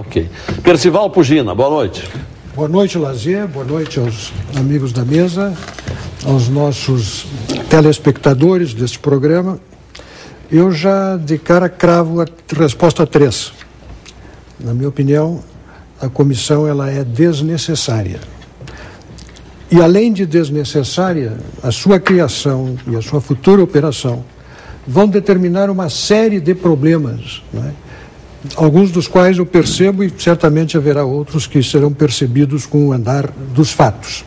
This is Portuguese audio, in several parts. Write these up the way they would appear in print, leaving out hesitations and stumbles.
Ok. Percival Pugina, boa noite. Boa noite, Lazier. Boa noite aos amigos da mesa, aos nossos telespectadores deste programa. Eu já de cara cravo a resposta 3. Na minha opinião, a comissão ela é desnecessária. E além de desnecessária, a sua criação e a sua futura operação vão determinar uma série de problemas, não é? Alguns dos quais eu percebo e certamente haverá outros que serão percebidos com o andar dos fatos.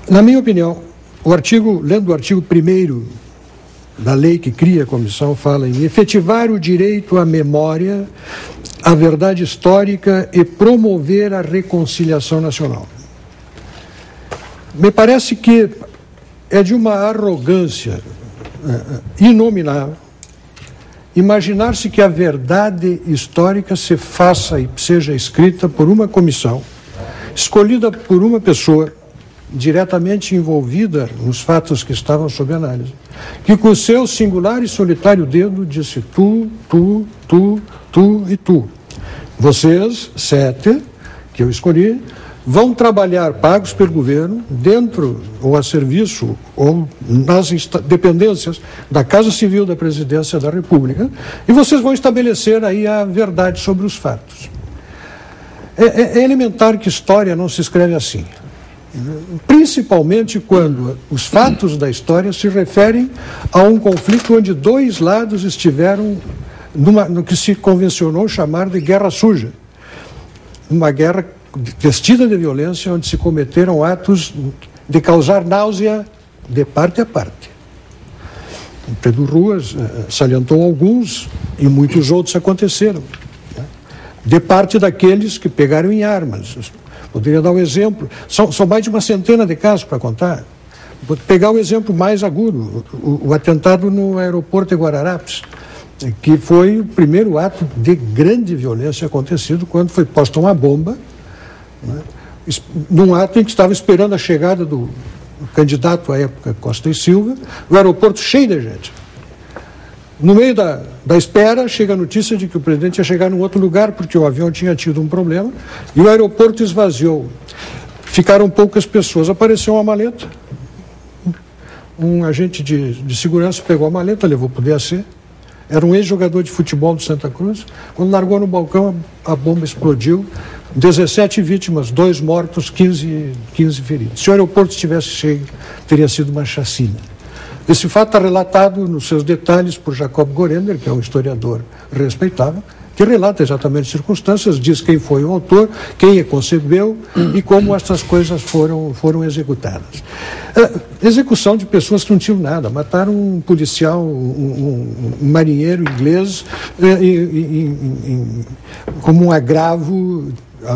Na minha opinião, lendo o artigo 1º da lei que cria a comissão, fala em efetivar o direito à memória, à verdade histórica e promover a reconciliação nacional. Me parece que é de uma arrogância inominável imaginar-se que a verdade histórica se faça e seja escrita por uma comissão, escolhida por uma pessoa diretamente envolvida nos fatos que estavam sob análise, que com seu singular e solitário dedo disse tu e tu. Vocês, 7, que eu escolhi, vão trabalhar pagos pelo governo, dentro ou a serviço ou nas dependências da Casa Civil da Presidência da República, e vocês vão estabelecer aí a verdade sobre os fatos. É elementar que história não se escreve assim, principalmente quando os fatos da história se referem a um conflito onde dois lados estiveram no que se convencionou chamar de guerra suja, uma guerra vestida de violência, onde se cometeram atos de causar náusea de parte a parte. O Pedro Ruas salientou alguns e muitos outros aconteceram, né? De parte daqueles que pegaram em armas. Poderia dar um exemplo, são mais de uma centena de casos para contar. Vou pegar o exemplo mais agudo, o atentado no aeroporto de Guararapes, que foi o primeiro ato de grande violência acontecido quando foi posta uma bomba, né, num ato em que estava esperando a chegada do candidato à época Costa e Silva, o aeroporto cheio de gente. No meio da espera, chega a notícia de que o presidente ia chegar num outro lugar, porque o avião tinha tido um problema, e o aeroporto esvaziou. Ficaram poucas pessoas. Apareceu uma maleta. Um agente de segurança pegou a maleta, levou para o DAC. Era um ex-jogador de futebol do Santa Cruz. Quando largou no balcão, a bomba explodiu. 17 vítimas, 2 mortos, 15 feridos. Se o aeroporto estivesse cheio, teria sido uma chacina. Esse fato está relatado nos seus detalhes por Jacob Gorender, que é um historiador respeitável, que relata exatamente as circunstâncias, diz quem foi o autor, quem a concebeu e como essas coisas foram executadas. Execução de pessoas que não tinham nada. Mataram um policial, um marinheiro inglês, como um agravo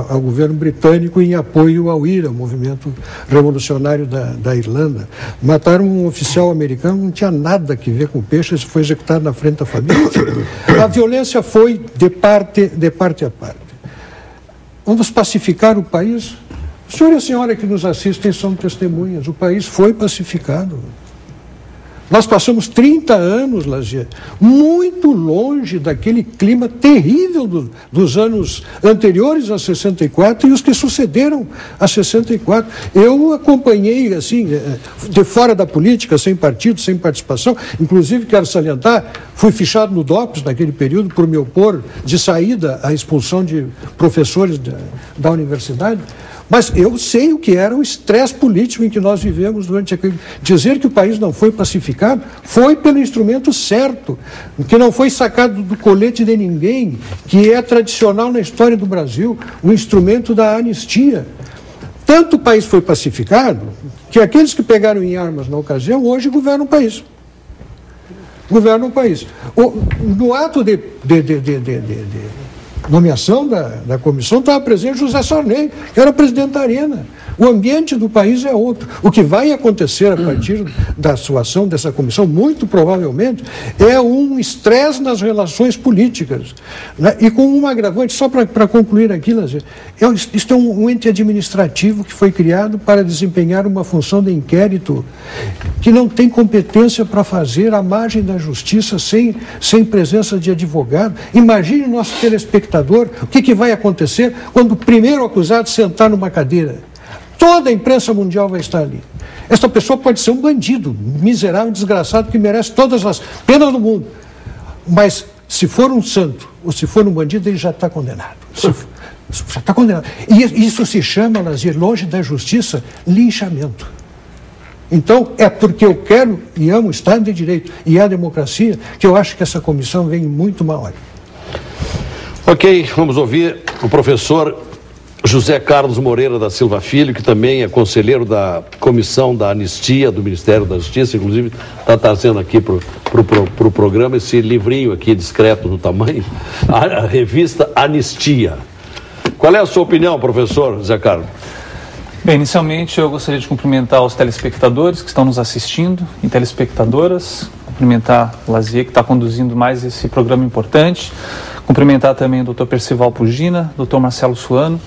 ao governo britânico em apoio ao IRA, o movimento revolucionário da Irlanda. Mataram um oficial americano, não tinha nada a ver com peixes, foi executado na frente da família. A violência foi de parte a parte. Vamos pacificar o país? O senhor e a senhora que nos assistem são testemunhas. O país foi pacificado. Nós passamos 30 anos, Lazier, muito longe daquele clima terrível dos anos anteriores a 64 e os que sucederam a 64. Eu acompanhei, assim, de fora da política, sem partido, sem participação. Inclusive, quero salientar, fui fichado no DOPS naquele período por me opor de saída à expulsão de professores da universidade. Mas eu sei o que era o estresse político em que nós vivemos durante aquele... Dizer que o país não foi pacificado foi pelo instrumento certo, que não foi sacado do colete de ninguém, que é tradicional na história do Brasil, o instrumento da anistia. Tanto o país foi pacificado, que aqueles que pegaram em armas na ocasião, hoje governam o país. Governam o país. No ato de nomeação da comissão estava presente José Sarney, que era presidente da Arena. O ambiente do país é outro. O que vai acontecer a partir da sua ação dessa comissão, muito provavelmente, é um estresse nas relações políticas, né? E com um agravante, só para concluir aqui, isto é um ente administrativo que foi criado para desempenhar uma função de inquérito que não tem competência para fazer à margem da justiça sem presença de advogado. Imagine nosso telespectador telespectador o que vai acontecer quando o primeiro acusado sentar numa cadeira. Toda a imprensa mundial vai estar ali. Essa pessoa pode ser um bandido, miserável, desgraçado, que merece todas as penas do mundo. Mas se for um santo ou se for um bandido, ele já está condenado. Já está condenado. E isso se chama, Lazier, longe da justiça, linchamento. Então, é porque eu quero e amo o Estado de Direito e a democracia que eu acho que essa comissão vem muito mal hora. Ok, vamos ouvir o professor José Carlos Moreira da Silva Filho, que também é conselheiro da Comissão da Anistia do Ministério da Justiça, inclusive está trazendo aqui para o programa esse livrinho aqui, discreto no tamanho, a revista Anistia. Qual é a sua opinião, professor José Carlos? Bem, inicialmente eu gostaria de cumprimentar os telespectadores que estão nos assistindo e telespectadoras, cumprimentar o Lazier, que está conduzindo mais esse programa importante, cumprimentar também o Dr. Percival Pugina, Dr. Marcelo Suano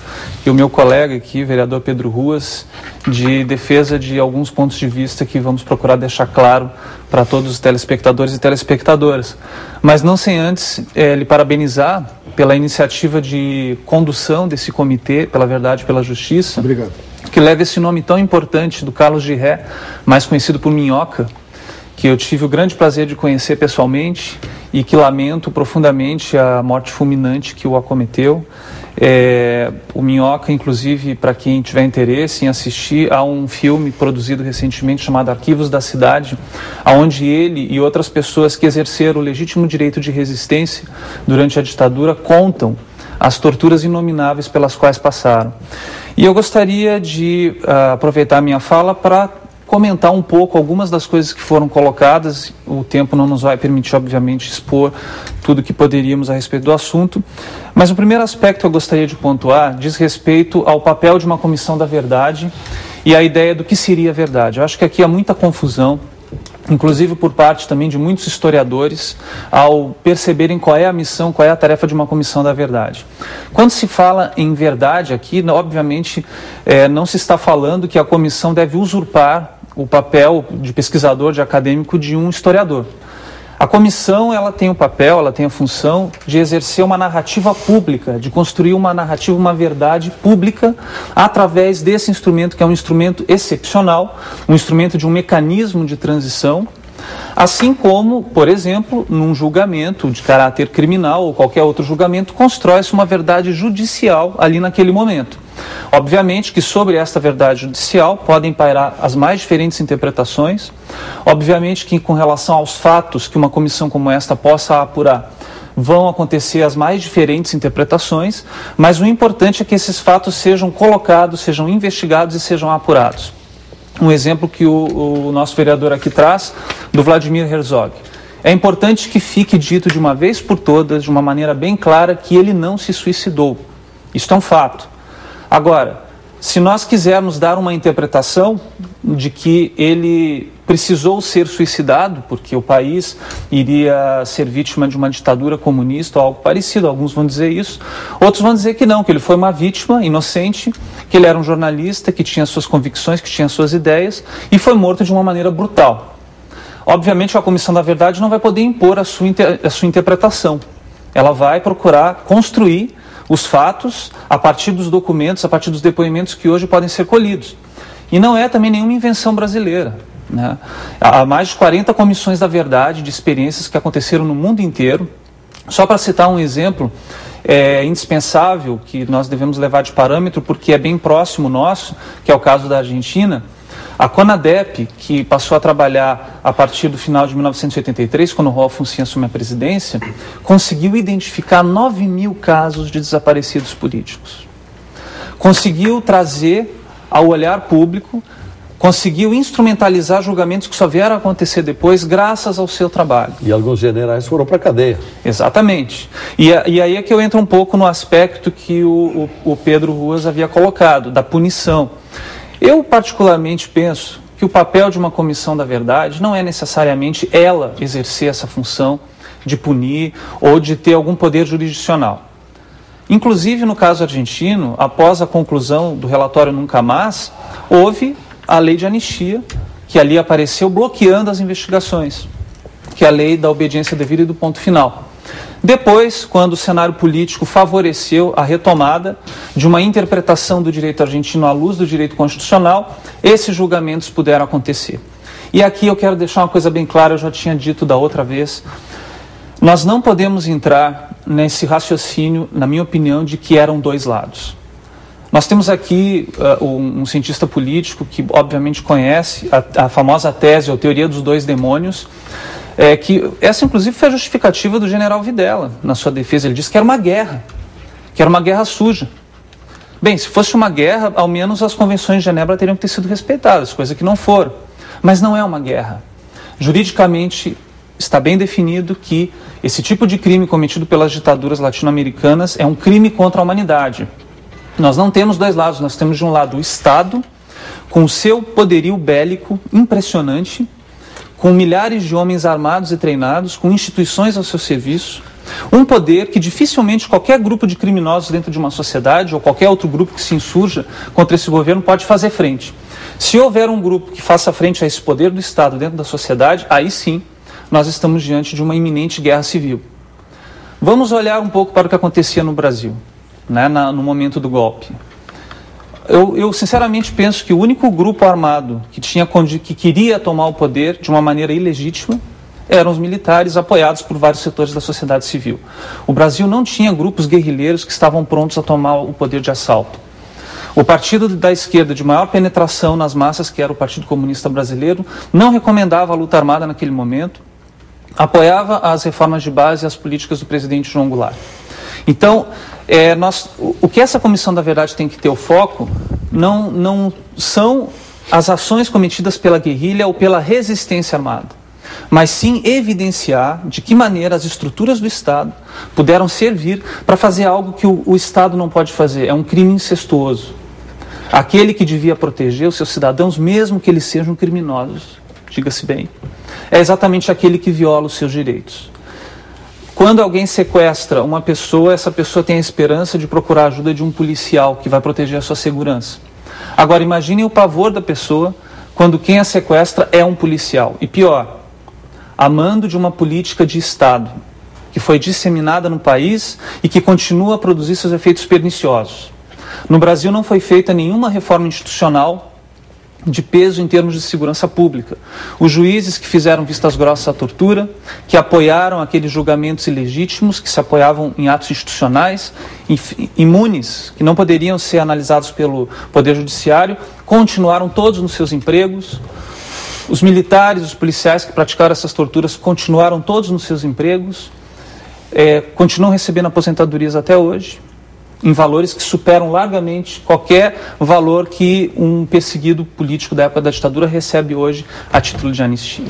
e o meu colega aqui, vereador Pedro Ruas, de defesa de alguns pontos de vista que vamos procurar deixar claro para todos os telespectadores e telespectadoras. Mas não sem antes lhe parabenizar pela iniciativa de condução desse comitê, pela verdade e pela justiça. Obrigado. Que leva esse nome tão importante do Carlos Giré, mais conhecido por Minhoca, que eu tive o grande prazer de conhecer pessoalmente e que lamento profundamente a morte fulminante que o acometeu. O Minhoca, inclusive, para quem tiver interesse em assistir, há um filme produzido recentemente chamado Arquivos da Cidade, onde ele e outras pessoas que exerceram o legítimo direito de resistência durante a ditadura contam as torturas inomináveis pelas quais passaram. E eu gostaria de aproveitar a minha fala para comentar um pouco algumas das coisas que foram colocadas. O tempo não nos vai permitir, obviamente, expor tudo que poderíamos a respeito do assunto. Mas o primeiro aspecto que eu gostaria de pontuar diz respeito ao papel de uma comissão da verdade e a ideia do que seria a verdade. Eu acho que aqui há muita confusão, inclusive por parte também de muitos historiadores, ao perceberem qual é a missão, qual é a tarefa de uma comissão da verdade. Quando se fala em verdade aqui, obviamente, não se está falando que a comissão deve usurpar o papel de pesquisador, de acadêmico, de um historiador. A comissão, ela tem o papel, ela tem a função de exercer uma narrativa pública, de construir uma narrativa, uma verdade pública, através desse instrumento, que é um instrumento excepcional, um instrumento de um mecanismo de transição, assim como, por exemplo, num julgamento de caráter criminal ou qualquer outro julgamento, constrói-se uma verdade judicial ali naquele momento. Obviamente que sobre esta verdade judicial podem pairar as mais diferentes interpretações, obviamente que com relação aos fatos que uma comissão como esta possa apurar, vão acontecer as mais diferentes interpretações, mas o importante é que esses fatos sejam colocados, sejam investigados e sejam apurados. Um exemplo que o nosso vereador aqui traz, do Vladimir Herzog. É importante que fique dito de uma vez por todas, de uma maneira bem clara, que ele não se suicidou. Isso é um fato. Agora, se nós quisermos dar uma interpretação de que ele precisou ser suicidado, porque o país iria ser vítima de uma ditadura comunista ou algo parecido, alguns vão dizer isso, outros vão dizer que não, que ele foi uma vítima inocente, que ele era um jornalista, que tinha suas convicções, que tinha suas ideias, e foi morto de uma maneira brutal. Obviamente a Comissão da Verdade não vai poder impor a sua interpretação. Ela vai procurar construir os fatos a partir dos documentos, a partir dos depoimentos que hoje podem ser colhidos. E não é também nenhuma invenção brasileira, né? Há mais de 40 comissões da verdade, de experiências que aconteceram no mundo inteiro. Só para citar um exemplo, é indispensável, que nós devemos levar de parâmetro, porque é bem próximo nosso, que é o caso da Argentina. A CONADEP, que passou a trabalhar a partir do final de 1983, quando o Raul Alfonsín assume a presidência, conseguiu identificar 9.000 casos de desaparecidos políticos. Conseguiu trazer ao olhar público, conseguiu instrumentalizar julgamentos que só vieram a acontecer depois, graças ao seu trabalho. E alguns generais foram para a cadeia. Exatamente. E aí é que eu entro um pouco no aspecto que o Pedro Ruas havia colocado, da punição. Eu particularmente penso que o papel de uma comissão da verdade não é necessariamente ela exercer essa função de punir ou de ter algum poder jurisdicional. Inclusive, no caso argentino, após a conclusão do relatório Nunca Mais, houve a lei de anistia, que ali apareceu bloqueando as investigações, que é a lei da obediência devida e do ponto final. Depois, quando o cenário político favoreceu a retomada de uma interpretação do direito argentino à luz do direito constitucional, esses julgamentos puderam acontecer. E aqui eu quero deixar uma coisa bem clara, eu já tinha dito da outra vez, nós não podemos entrar nesse raciocínio, na minha opinião, de que eram dois lados. Nós temos aqui um cientista político que obviamente conhece a famosa tese ou teoria dos dois demônios, que essa inclusive foi a justificativa do general Videla na sua defesa. Ele disse que era uma guerra suja. Bem, se fosse uma guerra, ao menos as convenções de Genebra teriam que ter sido respeitadas, coisa que não foram. Mas não é uma guerra. Juridicamente está bem definido que esse tipo de crime cometido pelas ditaduras latino-americanas é um crime contra a humanidade. Nós não temos dois lados, nós temos de um lado o Estado, com o seu poderio bélico impressionante, com milhares de homens armados e treinados, com instituições ao seu serviço, um poder que dificilmente qualquer grupo de criminosos dentro de uma sociedade ou qualquer outro grupo que se insurja contra esse governo pode fazer frente. Se houver um grupo que faça frente a esse poder do Estado dentro da sociedade, aí sim nós estamos diante de uma iminente guerra civil. Vamos olhar um pouco para o que acontecia no Brasil, né, no momento do golpe. Eu sinceramente penso que o único grupo armado que queria tomar o poder de uma maneira ilegítima eram os militares, apoiados por vários setores da sociedade civil. O Brasil não tinha grupos guerrilheiros que estavam prontos a tomar o poder de assalto. O partido da esquerda de maior penetração nas massas, que era o Partido Comunista Brasileiro, não recomendava a luta armada naquele momento, apoiava as reformas de base e as políticas do presidente João Goulart. Então, o que essa Comissão da Verdade tem que ter o foco não são as ações cometidas pela guerrilha ou pela resistência armada, mas sim evidenciar de que maneira as estruturas do Estado puderam servir para fazer algo que o Estado não pode fazer. É um crime incestuoso. Aquele que devia proteger os seus cidadãos, mesmo que eles sejam criminosos, diga-se bem, é exatamente aquele que viola os seus direitos. Quando alguém sequestra uma pessoa, essa pessoa tem a esperança de procurar a ajuda de um policial que vai proteger a sua segurança. Agora, imaginem o pavor da pessoa quando quem a sequestra é um policial. E pior, a mando de uma política de Estado que foi disseminada no país e que continua a produzir seus efeitos perniciosos. No Brasil não foi feita nenhuma reforma institucional de peso em termos de segurança pública. Os juízes que fizeram vistas grossas à tortura, que apoiaram aqueles julgamentos ilegítimos, que se apoiavam em atos institucionais, imunes, que não poderiam ser analisados pelo Poder Judiciário, continuaram todos nos seus empregos. Os militares, os policiais que praticaram essas torturas continuaram todos nos seus empregos, continuam recebendo aposentadorias até hoje, em valores que superam largamente qualquer valor que um perseguido político da época da ditadura recebe hoje a título de anistia.